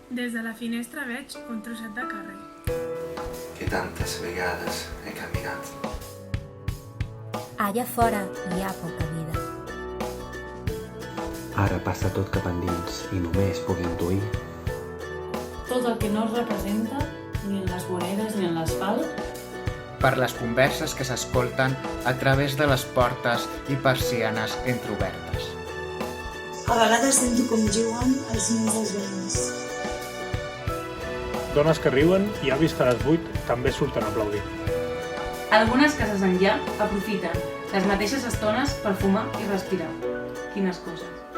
Des de la finestra veig un trosset de carrer. Que tantes vegades he caminat. Allà fora hi ha poca vida. Ara passa tot cap endins i només puc intuir Tot el que no es representa, ni en les voreres ni en l'asfalt, per les converses que s'escolten a través de les portes i persianes entreobertes. A vegades sento com juguen els nens dels veïns. Dones que riuen i avis que a les 8 també surten a aplaudir. algunes cases enllà aprofiten les mateixes estones per fumar i respirar. Quines coses.